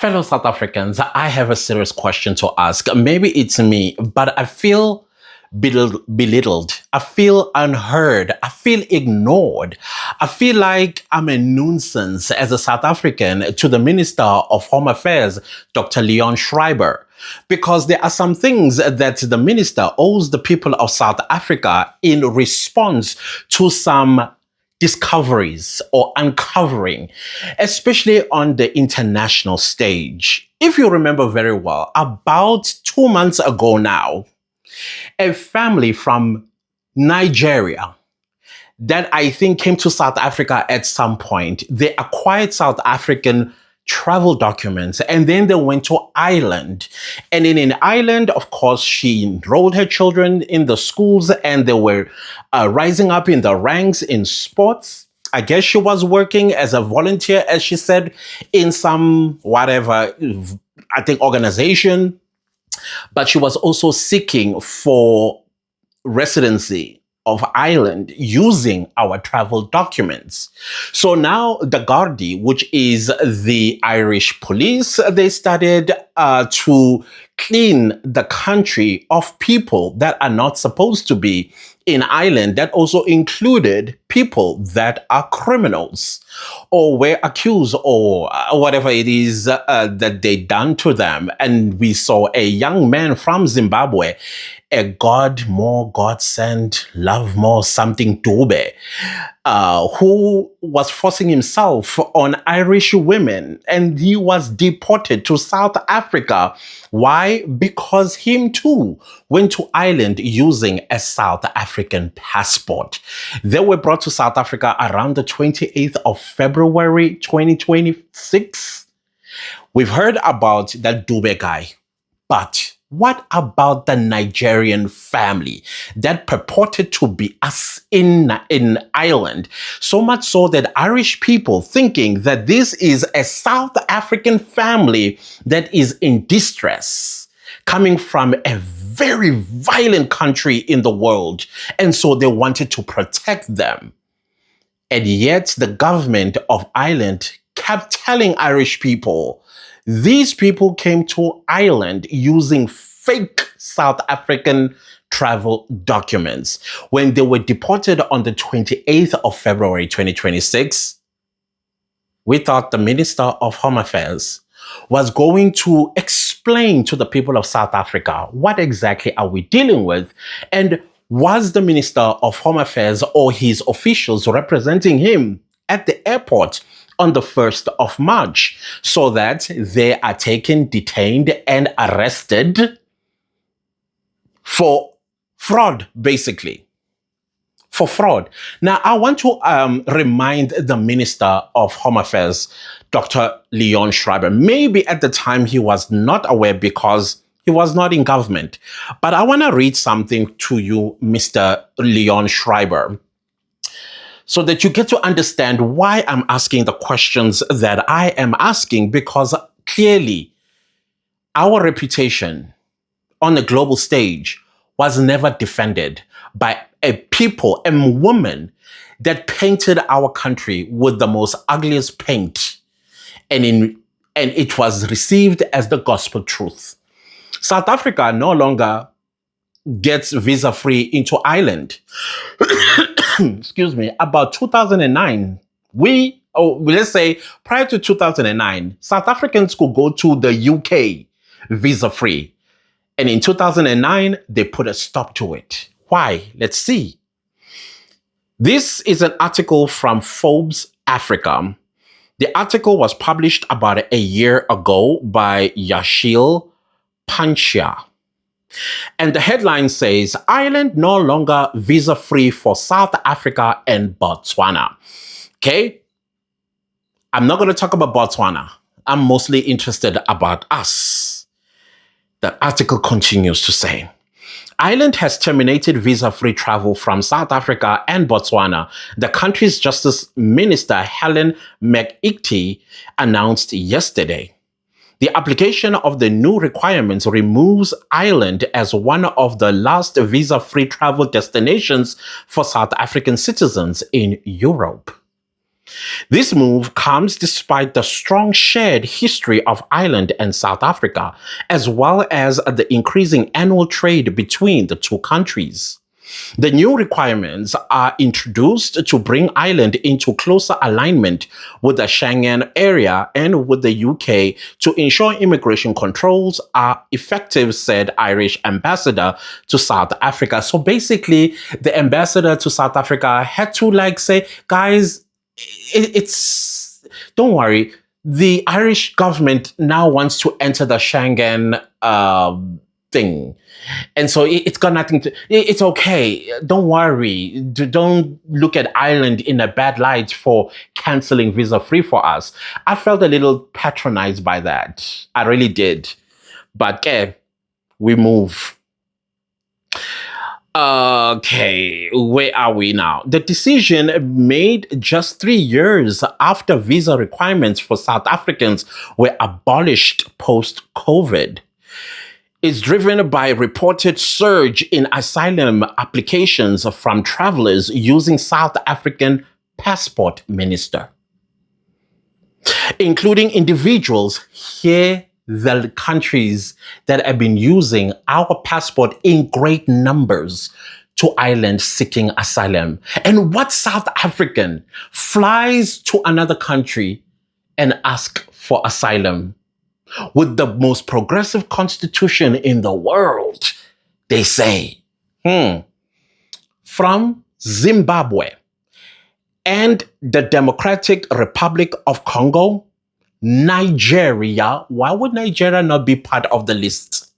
Fellow South Africans, I have a serious question to ask. Maybe it's me, but I feel belittled. I feel unheard. I feel ignored. I feel like I'm a nuisance as a South African to the Minister of Home Affairs, Dr. Leon Schreiber, because there are some things that the minister owes the people of South Africa in response to some discoveries or uncovering, especially on the international stage. If you remember very well, about 2 months ago now, a family from Nigeria that I think came to South Africa at some point, they acquired South African travel documents and then they went to Ireland. And in Ireland, of course, she enrolled her children in the schools and they were rising up in the ranks in sports. I guess she was working as a volunteer, as she said, in some whatever, I think, organization. But she was also seeking for residency of Ireland using our travel documents. So now the Gardaí, which is the Irish police, they started to clean the country of people that are not supposed to be in Ireland. That also included people that are criminals or were accused or whatever it is that they done to them. And we saw a young man from Zimbabwe, a God sent, love more something Dube, who was forcing himself on Irish women, and he was deported to South Africa. Why? Because him too went to Ireland using a South African passport. They were brought to South Africa around the 28th of February 2026. We've heard about that Dube guy, but what about the Nigerian family that purported to be us in Ireland? So much so that Irish people thinking that this is a South African family that is in distress, coming from a very violent country in the world. And so they wanted to protect them. And yet the government of Ireland kept telling Irish people, these people came to Ireland using fake South African travel documents. When they were deported on the 28th of February 2026, we thought the Minister of Home Affairs was going to explain to the people of South Africa what exactly are we dealing with, and was the Minister of Home Affairs or his officials representing him at the airport on the 1st of March, so that they are taken, detained, and arrested for fraud, basically. For fraud. Now, I want to remind the Minister of Home Affairs, Dr. Leon Schreiber. Maybe at the time he was not aware because he was not in government. But I want to read something to you, Mr. Leon Schreiber, so that you get to understand why I'm asking the questions that I am asking, because clearly our reputation on the global stage was never defended by a people, a woman that painted our country with the most ugliest paint. And it was received as the gospel truth. South Africa no longer gets visa-free into Ireland. Excuse me, about 2009, let's say prior to 2009, South Africans could go to the UK visa-free. And in 2009, they put a stop to it. Why? Let's see. This is an article from Forbes Africa. The article was published about a year ago by Yashil Panchia. And the headline says, Ireland no longer visa-free for South Africa and Botswana. Okay? I'm not going to talk about Botswana. I'm mostly interested about us. The article continues to say, Ireland has terminated visa-free travel from South Africa and Botswana. The country's Justice Minister, Helen McEntee, announced yesterday. The application of the new requirements removes Ireland as one of the last visa-free travel destinations for South African citizens in Europe. This move comes despite the strong shared history of Ireland and South Africa, as well as the increasing annual trade between the two countries. The new requirements are introduced to bring Ireland into closer alignment with the Schengen area and with the UK to ensure immigration controls are effective, said Irish ambassador to South Africa. So basically, the ambassador to South Africa had to say, guys, it's don't worry. The Irish government now wants to enter the Schengen thing. And so it's got nothing to, it's okay. Don't worry. Don't look at Ireland in a bad light for canceling visa free for us. I felt a little patronized by that. I really did. But we move. Okay, where are we now? The decision made just 3 years after visa requirements for South Africans were abolished post-COVID is driven by a reported surge in asylum applications from travelers using South African passport minister, including individuals here, the countries that have been using our passport in great numbers to Ireland seeking asylum. And what South African flies to another country and asks for asylum? With the most progressive constitution in the world, they say. From Zimbabwe and the Democratic Republic of Congo, Nigeria. Why would Nigeria not be part of the list?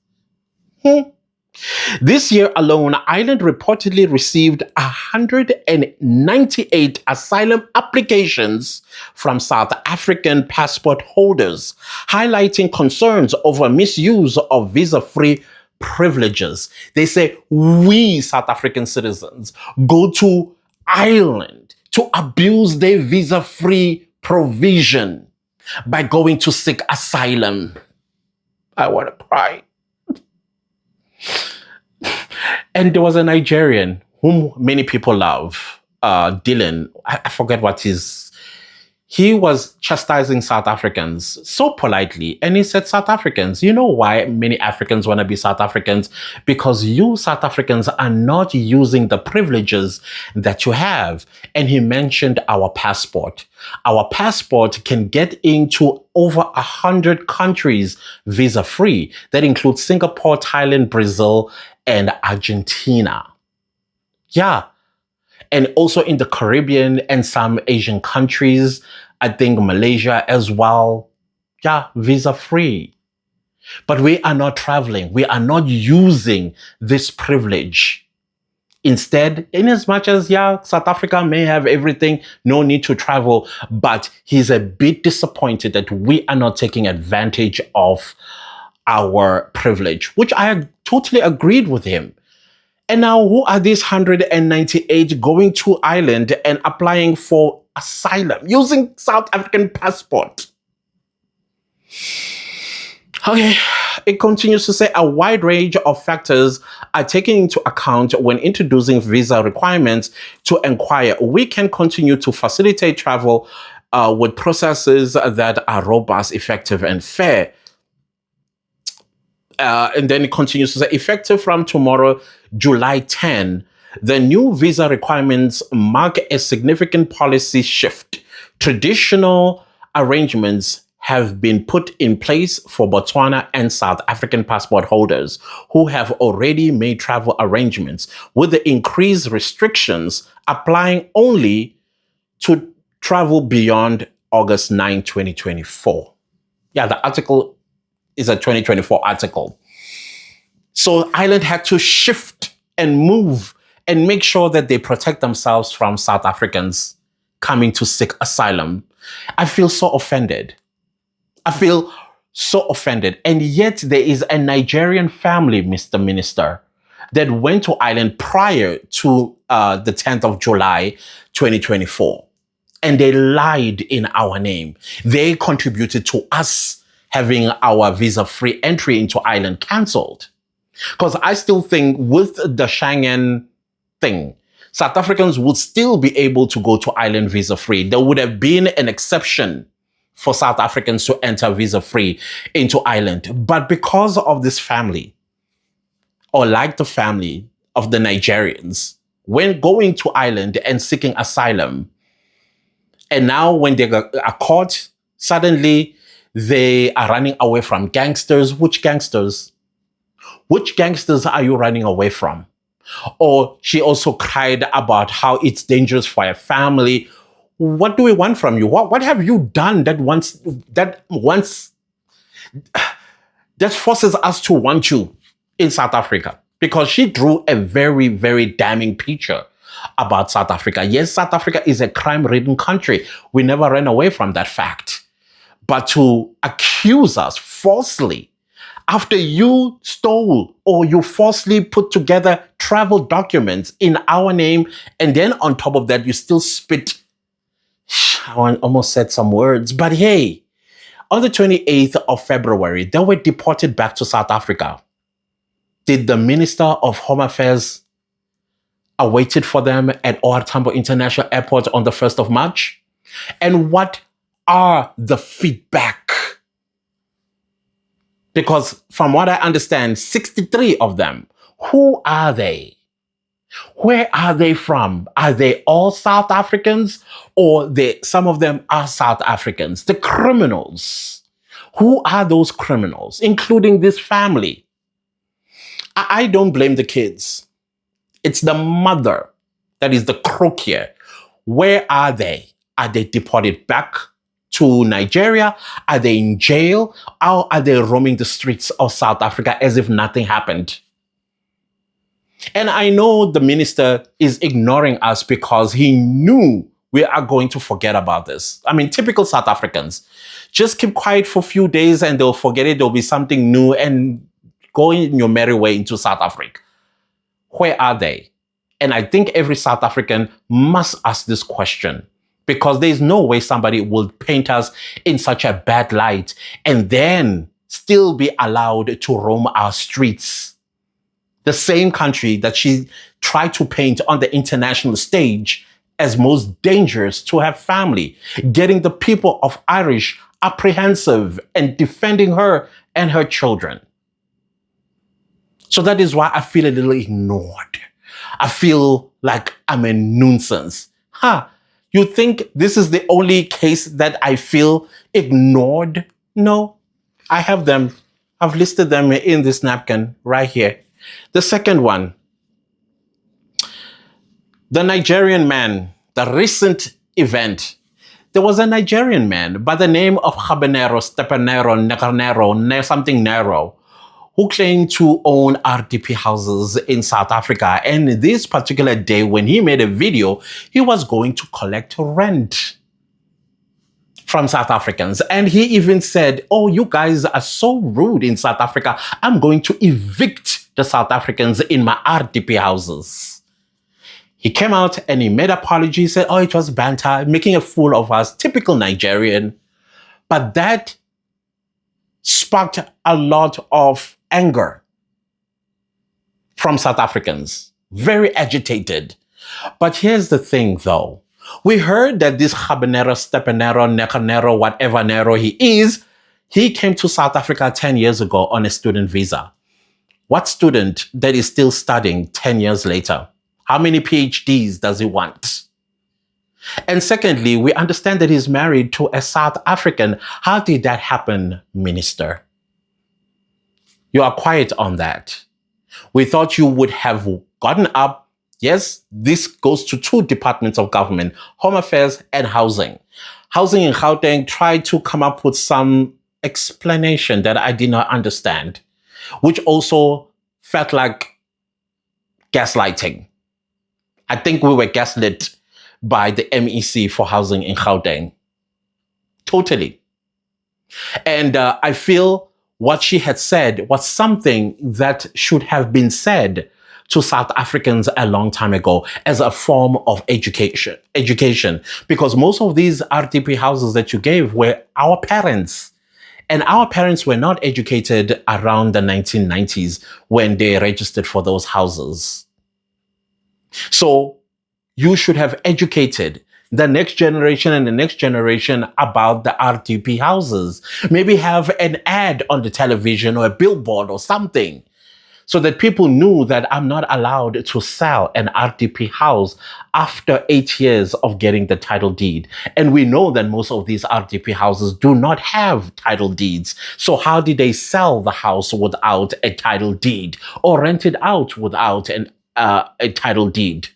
This year alone, Ireland reportedly received 198 asylum applications from South African passport holders, highlighting concerns over misuse of visa-free privileges. They say we South African citizens go to Ireland to abuse their visa-free provision by going to seek asylum. I want to cry. And there was a Nigerian whom many people love, Dylan. I forget what he was chastising South Africans so politely. And he said, South Africans, you know why many Africans want to be South Africans? Because you South Africans are not using the privileges that you have. And he mentioned our passport. Our passport can get into over 100 countries visa-free. That includes Singapore, Thailand, Brazil, and Argentina. Yeah. And also in the Caribbean and some Asian countries, I think Malaysia as well. Yeah, visa-free. But we are not traveling. We are not using this privilege. Instead, in as much as, South Africa may have everything, no need to travel, but he's a bit disappointed that we are not taking advantage of our privilege, which I totally agreed with him. And now, who are these 198 going to Ireland and applying for asylum using South African passport? Okay, it continues to say a wide range of factors are taken into account when introducing visa requirements to inquire. We can continue to facilitate travel with processes that are robust, effective, and fair. And then it continues to say, effective from tomorrow, July 10, the new visa requirements mark a significant policy shift. Traditional arrangements have been put in place for Botswana and South African passport holders who have already made travel arrangements, with the increased restrictions applying only to travel beyond August 9, 2024. Yeah, the article is a 2024 article. So Ireland had to shift and move and make sure that they protect themselves from South Africans coming to seek asylum. I feel so offended. And yet there is a Nigerian family, Mr. Minister, that went to Ireland prior to the 10th of July, 2024. And they lied in our name. They contributed to us having our visa-free entry into Ireland cancelled. Because I still think with the Schengen thing, South Africans would still be able to go to Ireland visa-free. There would have been an exception for South Africans to enter visa-free into Ireland. But because of this family, or like the family of the Nigerians, when going to Ireland and seeking asylum, and now when they are caught, suddenly they are running away from gangsters. Which gangsters? Which gangsters are you running away from? Or she also cried about how it's dangerous for a family. What do we want from you? What have you done that forces us to want you in South Africa? Because she drew a very, very damning picture about South Africa. Yes, South Africa is a crime-ridden country. We never ran away from that fact. But to accuse us falsely after you stole or you falsely put together travel documents in our name, and then on top of that, you still spit, I almost said some words, but hey, on the 28th of February, they were deported back to South Africa. Did the Minister of Home Affairs awaited for them at OR Tambo International Airport on the 1st of March? And what are the feedback? Because from what I understand, 63 of them, who are they? Where are they from? Are they all South Africans, or some of them are South Africans? The criminals. Who are those criminals, including this family? I don't blame the kids. It's the mother that is the crook here. Where are they? Are they deported back to Nigeria? Are they in jail? Or are they roaming the streets of South Africa as if nothing happened? And I know the minister is ignoring us because he knew we are going to forget about this. I mean, typical South Africans. Just keep quiet for a few days and they'll forget it. There'll be something new and go in your merry way into South Africa. Where are they? And I think every South African must ask this question, because there's no way somebody will paint us in such a bad light and then still be allowed to roam our streets. The same country that she tried to paint on the international stage as most dangerous to her family, getting the people of Irish apprehensive and defending her and her children. So that is why I feel a little ignored. I feel like I'm a nuisance. You think this is the only case that I feel ignored? No, I have them. I've listed them in this napkin right here. The second one, the Nigerian man, the recent event. There was a Nigerian man by the name of Habanero, Stepanero, Necarnero, something Nero, who claimed to own RDP houses in South Africa. And this particular day, when he made a video, he was going to collect rent from South Africans. And he even said, oh, you guys are so rude in South Africa. I'm going to evict the South Africans in my RDP houses. He came out and he made apologies, said, oh, it was banter, making a fool of us, typical Nigerian. But that sparked a lot of anger from South Africans, very agitated. But here's the thing, though. We heard that this Habanero, Stepanero, Necanero, whatever Nero he is, he came to South Africa 10 years ago on a student visa. What student that is still studying 10 years later? How many PhDs does he want? And secondly, we understand that he's married to a South African. How did that happen, Minister? You are quiet on that. We thought you would have gotten up. Yes, this goes to two departments of government, Home Affairs and Housing. Housing in Gauteng tried to come up with some explanation that I did not understand, which also felt like gaslighting. I think we were gaslit by the MEC for Housing in Gauteng. Totally. And I feel what she had said was something that should have been said to South Africans a long time ago as a form of education, because most of these RTP houses that you gave were our parents, and our parents were not educated around the 1990s when they registered for those houses. So you should have educated the next generation and the next generation about the RDP houses. Maybe have an ad on the television or a billboard or something so that people knew that I'm not allowed to sell an RDP house after 8 years of getting the title deed. And we know that most of these RDP houses do not have title deeds. So how did they sell the house without a title deed or rent it out without a title deed?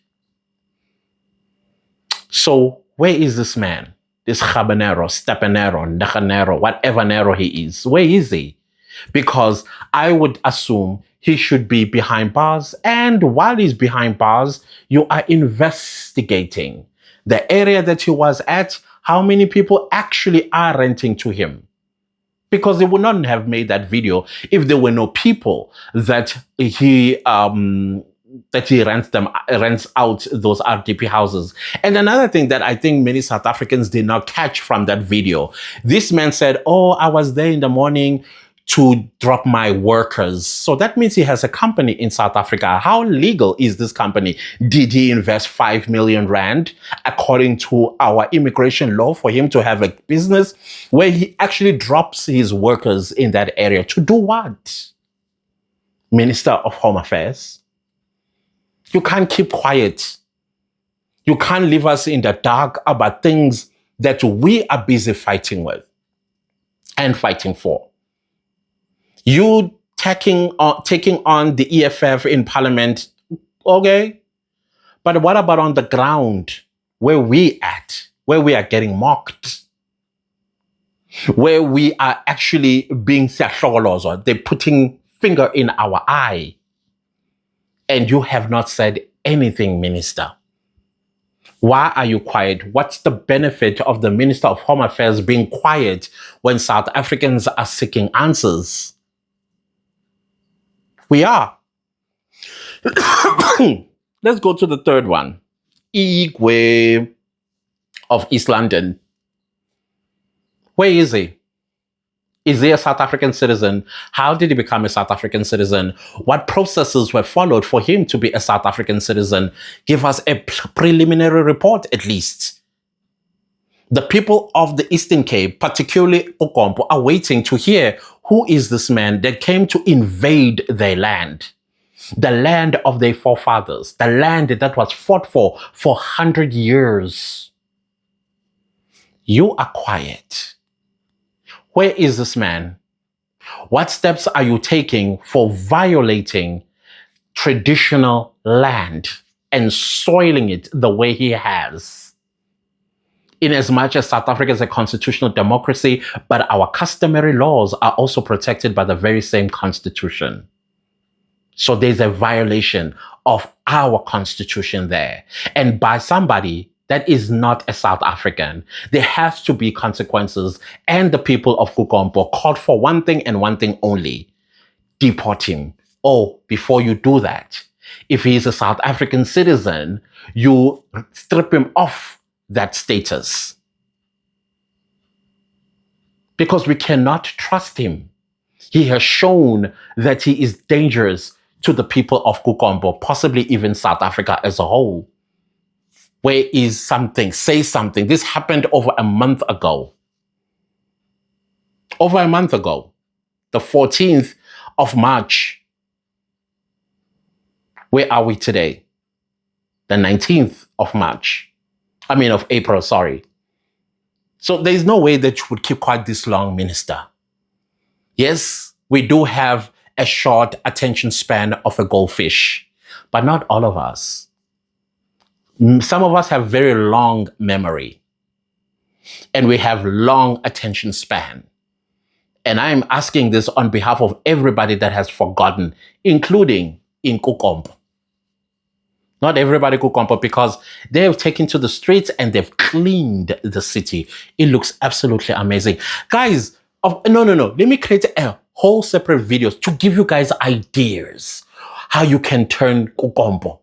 So where is this man? This habanero, stepanero, ndajanero, whatever nero he is. Where is he? Because I would assume he should be behind bars. And while he's behind bars, you are investigating the area that he was at, how many people actually are renting to him. Because they would not have made that video if there were no people that he rents out those RDP houses. And another thing that I think many South Africans did not catch from that video, this man said, "Oh, I was there in the morning to drop my workers." So that means he has a company in South Africa. How legal is this company? Did he invest 5 million rand according to our immigration law for him to have a business where he actually drops his workers in that area? To do what? Minister of Home Affairs? You can't keep quiet. You can't leave us in the dark about things that we are busy fighting with and fighting for. You taking on the EFF in Parliament, okay? But what about on the ground, where we are getting mocked, where we are actually being or they're putting finger in our eye, and you have not said anything, Minister? Why are you quiet? What's the benefit of the Minister of Home Affairs being quiet when South Africans are seeking answers? We are. Let's go to the third one. Igwe of East London. Where is he? Is he a South African citizen? How did he become a South African citizen? What processes were followed for him to be a South African citizen? Give us a preliminary report, at least. The people of the Eastern Cape, particularly Okompo, are waiting to hear who is this man that came to invade their land, the land of their forefathers, the land that was fought for 100 years. You are quiet. Where is this man? What steps are you taking for violating traditional land and soiling it the way he has? In as much as South Africa is a constitutional democracy, but our customary laws are also protected by the very same constitution. So there's a violation of our constitution there. And by somebody that is not a South African, there has to be consequences. And the people of Kukompo called for one thing and one thing only: deport him. Oh, before you do that, if he is a South African citizen, you strip him off that status. Because we cannot trust him. He has shown that he is dangerous to the people of Kukompo, possibly even South Africa as a whole. Where is something? Say something. This happened over a month ago. Over a month ago. The 14th of March. Where are we today? The 19th of March. Of April, sorry. So there's no way that you would keep quiet this long, Minister. Yes, we do have a short attention span of a goldfish, but not all of us. Some of us have very long memory, and we have long attention span. And I'm asking this on behalf of everybody that has forgotten, including in Kukompo. Not everybody Kukompo, because they have taken to the streets and they've cleaned the city. It looks absolutely amazing. Guys, no. Let me create a whole separate video to give you guys ideas how you can turn Kukompo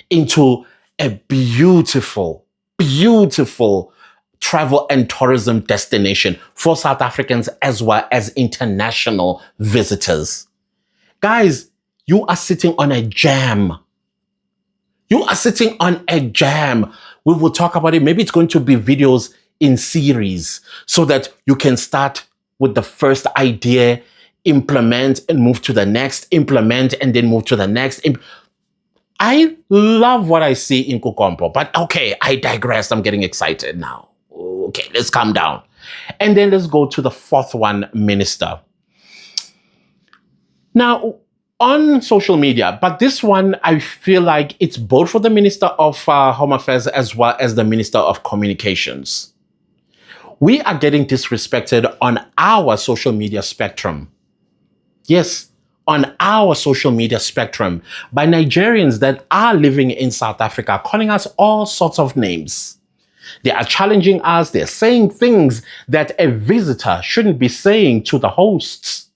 into a beautiful, beautiful travel and tourism destination for South Africans as well as international visitors. Guys, you are sitting on a gem. You are sitting on a jam. We will talk about it. Maybe it's going to be videos in series so that you can start with the first idea, implement and move to the next, implement and then move to the next. I love what I see in Kukompo, but okay, I digress. I'm getting excited now. Okay, let's calm down. And then let's go to the fourth one, minister. Now, on social media, but this one, I feel like it's both for the Minister of Home Affairs as well as the Minister of Communications. We are getting disrespected on our social media spectrum. Yes, on our social media spectrum by Nigerians that are living in South Africa, calling us all sorts of names. They are challenging us. They're saying things that a visitor shouldn't be saying to the hosts.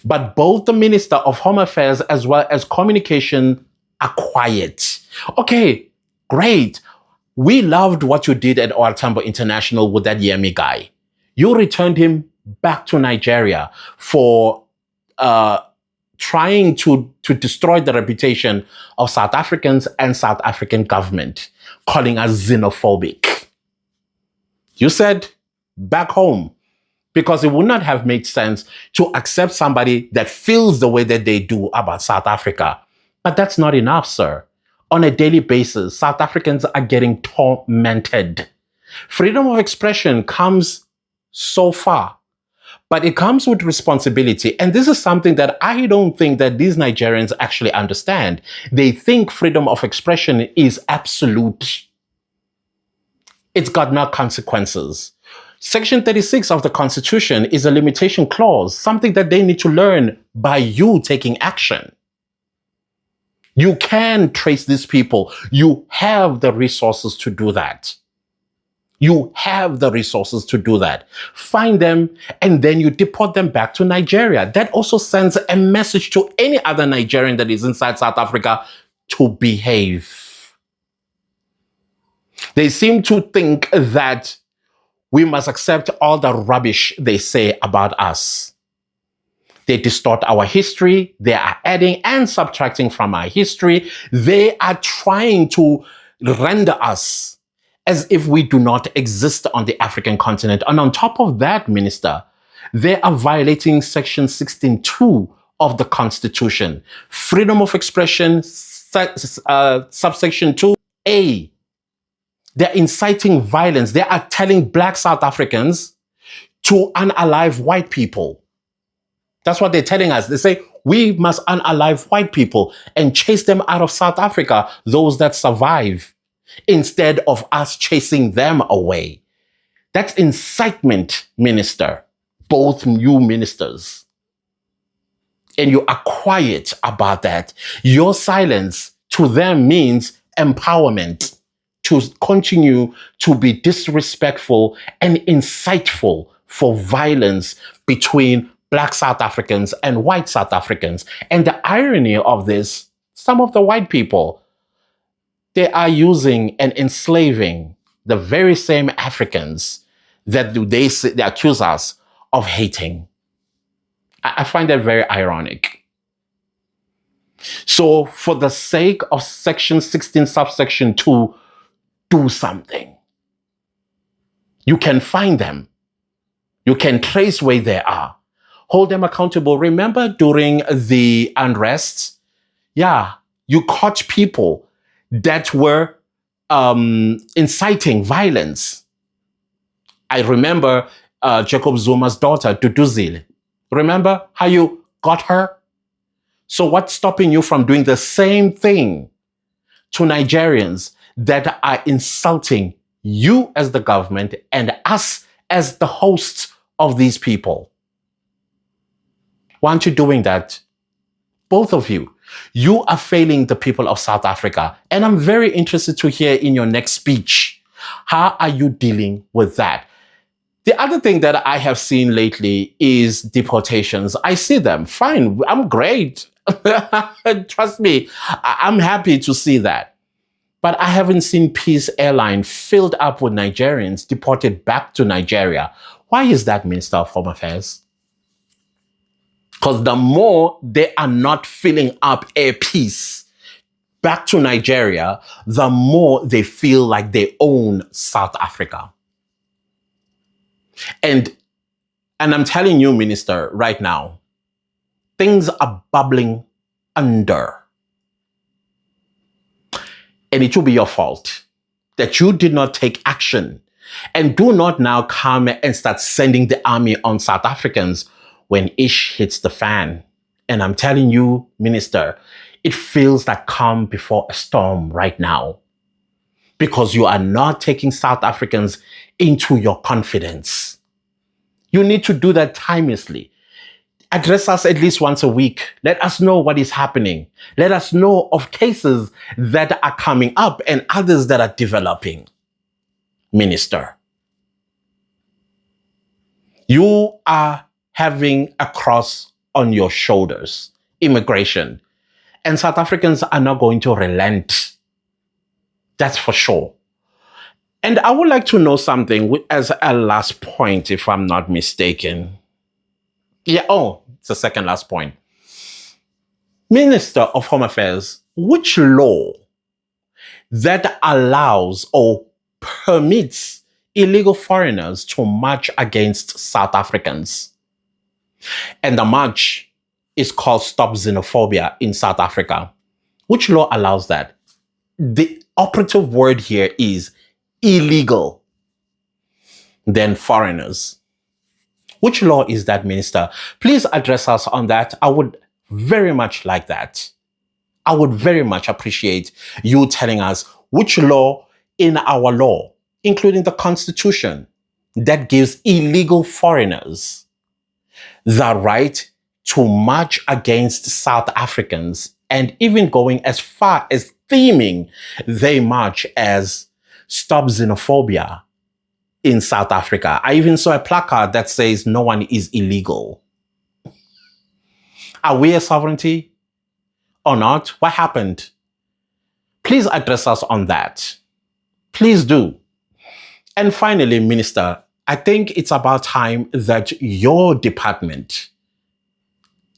But both the Minister of Home Affairs as well as Communication are quiet. Okay, great. We loved what you did at OR Tambo International with that Yemi guy. You returned him back to Nigeria for trying to destroy the reputation of South Africans and South African government, calling us xenophobic. You said back home, because it would not have made sense to accept somebody that feels the way that they do about South Africa. But that's not enough, sir. On a daily basis, South Africans are getting tormented. Freedom of expression comes so far, but it comes with responsibility. And this is something that I don't think that these Nigerians actually understand. They think freedom of expression is absolute. It's got no consequences. Section 36 of the Constitution is a limitation clause, something that they need to learn by you taking action. You can trace these people. You have the resources to do that. You have the resources to do that. Find them and then you deport them back to Nigeria. That also sends a message to any other Nigerian that is inside South Africa to behave. They seem to think that we must accept all the rubbish they say about us. They distort our history. They are adding and subtracting from our history. They are trying to render us as if we do not exist on the African continent. And on top of that, Minister, they are violating Section 16.2 of the Constitution. Freedom of expression, subsection 2A. They're inciting violence. They are telling Black South Africans to unalive white people. That's what they're telling us. They say, we must unalive white people and chase them out of South Africa, those that survive, instead of us chasing them away. That's incitement, Minister. Both you ministers. And you are quiet about that. Your silence to them means empowerment to continue to be disrespectful and insightful for violence between Black South Africans and white South Africans. And the irony of this, some of the white people, they are using and enslaving the very same Africans that they accuse us of hating. I find that very ironic. So for the sake of Section 16, subsection 2, do something. You can find them. You can trace where they are. Hold them accountable. Remember during the unrest, you caught people that were inciting violence. I remember Jacob Zuma's daughter, Duduzile. Remember how you got her? So what's stopping you from doing the same thing to Nigerians that are insulting you as the government and us as the hosts of these people? Why aren't you doing that? Both of you. You are failing the people of South Africa. And I'm very interested to hear in your next speech, how are you dealing with that? The other thing that I have seen lately is deportations. I see them. Fine. I'm great. Trust me. I'm happy to see that. But I haven't seen Peace Airline filled up with Nigerians deported back to Nigeria. Why is that, Minister of Home Affairs? Because the more they are not filling up Air Peace back to Nigeria, the more they feel like they own South Africa. And I'm telling you, Minister, right now, things are bubbling under. And it will be your fault that you did not take action. And do not now come and start sending the army on South Africans when ish hits the fan. And I'm telling you, Minister, it feels like calm before a storm right now. Because you are not taking South Africans into your confidence. You need to do that timelessly. Address us at least once a week. Let us know what is happening. Let us know of cases that are coming up and others that are developing. Minister, you are having a cross on your shoulders, immigration, and South Africans are not going to relent. That's for sure. And I would like to know something as a last point, if I'm not mistaken. Yeah, it's the second last point. Minister of Home Affairs, which law that allows or permits illegal foreigners to march against South Africans? And the march is called Stop Xenophobia in South Africa. Which law allows that? The operative word here is illegal. Then foreigners. Which law is that, Minister? Please address us on that. I would very much like that. I would very much appreciate you telling us which law in our law, including the Constitution, that gives illegal foreigners the right to march against South Africans, and even going as far as theming they march as Stop Xenophobia in South Africa. I even saw a placard that says no one is illegal. Are we a sovereignty or not? What happened? Please address us on that. Please do. And finally, Minister, I think it's about time that your department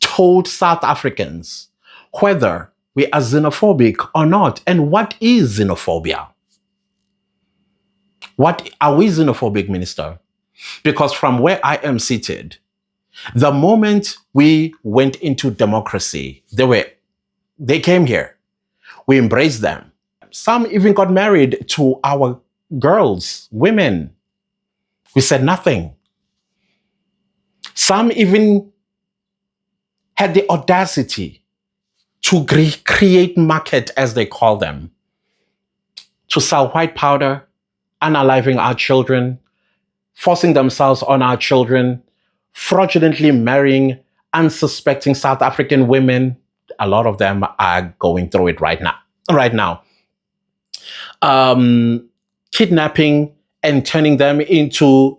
told South Africans whether we are xenophobic or not. And what is xenophobia? What are we xenophobic, Minister? Because from where I am seated, the moment we went into democracy, they came here. We embraced them. Some even got married to our girls, women. We said nothing. Some even had the audacity to create market, as they call them, to sell white powder, unaliving our children, forcing themselves on our children, fraudulently marrying unsuspecting South African women. A lot of them are going through it right now. Kidnapping and turning them into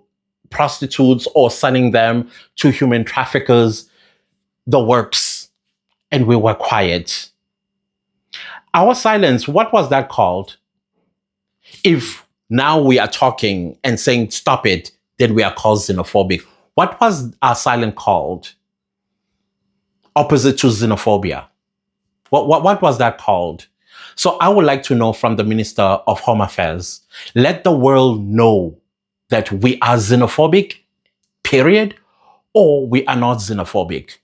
prostitutes or selling them to human traffickers, the works. And we were quiet. Our silence, what was that called? If now we are talking and saying, stop it, then we are called xenophobic. What was our silence called? Opposite to xenophobia. What was that called? So I would like to know from the Minister of Home Affairs, let the world know that we are xenophobic, period, or we are not xenophobic.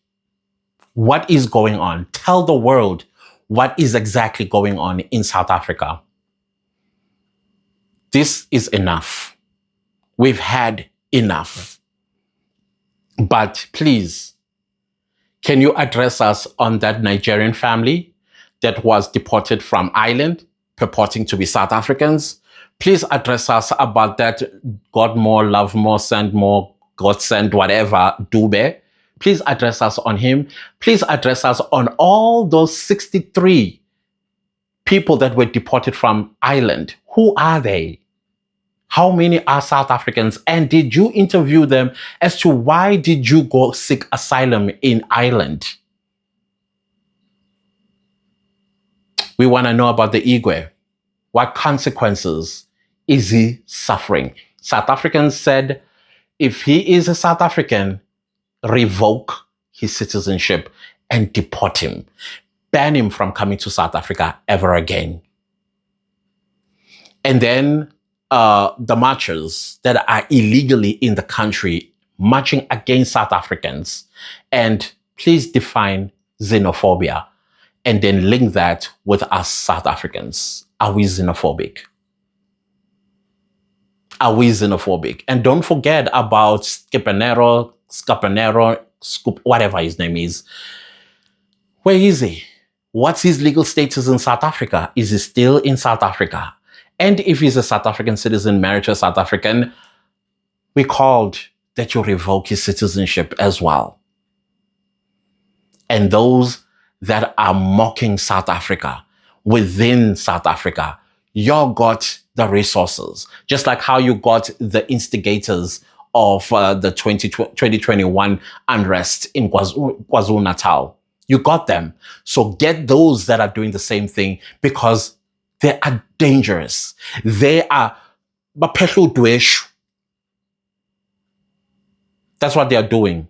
What is going on? Tell the world what is exactly going on in South Africa. This is enough. We've had enough. But please, can you address us on that Nigerian family that was deported from Ireland, purporting to be South Africans? Please address us about that God more, love more, send more, God send whatever, Dube. Please address us on him. Please address us on all those 63 people that were deported from Ireland. Who are they? How many are South Africans? And did you interview them as to why did you go seek asylum in Ireland? We want to know about the Igwe. What consequences is he suffering? South Africans said, if he is a South African, revoke his citizenship and deport him. ban him from coming to South Africa ever again. And then the marchers that are illegally in the country marching against South Africans. And please define xenophobia and then link that with us South Africans. Are we xenophobic? Are we xenophobic? And don't forget about Scapanero, whatever his name is. Where is he? What's his legal status in South Africa? Is he still in South Africa? And if he's a South African citizen married to a South African, we called that you revoke his citizenship as well. And those that are mocking South Africa within South Africa, you got the resources, just like how you got the instigators of the 2021 unrest in KwaZulu-Natal. You got them. So get those that are doing the same thing, because they are dangerous. They are bapeshudweshu. That's what they are doing.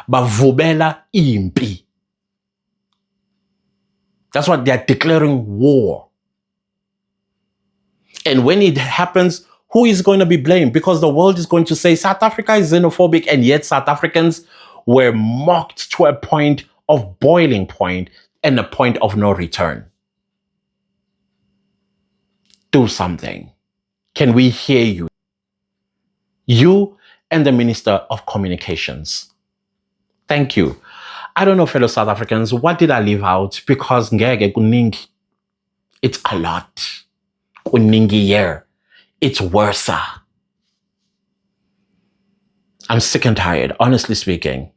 Bavubela impi. That's what they are declaring war. And when it happens, who is going to be blamed? Because the world is going to say South Africa is xenophobic, and yet South Africans were mocked to a point of boiling point and a point of no return. Do something. Can we hear you? You and the Minister of Communications. Thank you. I don't know, fellow South Africans, what did I leave out? Because ngeke kuningi. It's a lot. Kuningi year. It's worse. I'm sick and tired, honestly speaking.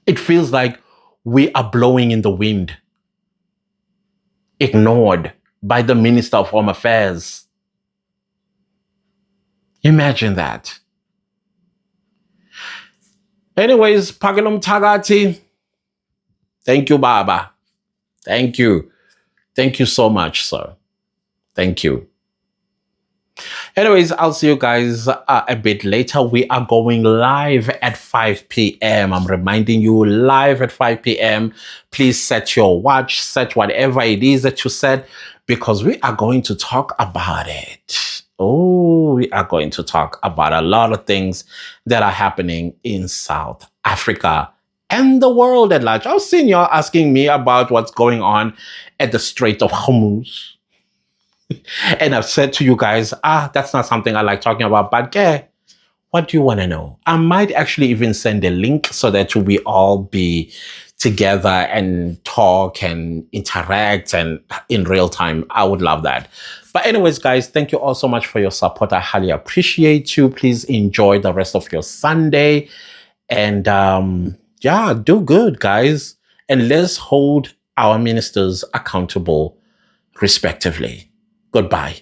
It feels like we are blowing in the wind. Ignored by the Minister of Home Affairs. Imagine that. Anyways, Pagelum Tagati. Thank you, Baba. Thank you. Thank you so much, sir. Thank you. Anyways, I'll see you guys a bit later. We are going live at 5 p.m. I'm reminding you, live at 5 p.m. Please set your watch, set whatever it is that you set, because we are going to talk about it. Oh, we are going to talk about a lot of things that are happening in South Africa and the world at large. I've seen y'all asking me about what's going on at the Strait of Hormuz. And I've said to you guys, that's not something I like talking about, but yeah, what do you want to know? I might actually even send a link so that we all be together and talk and interact and in real time. I would love that. But anyways, guys, thank you all so much for your support. I highly appreciate you. Please enjoy the rest of your Sunday. And yeah, do good, guys. And let's hold our ministers accountable respectively. Goodbye.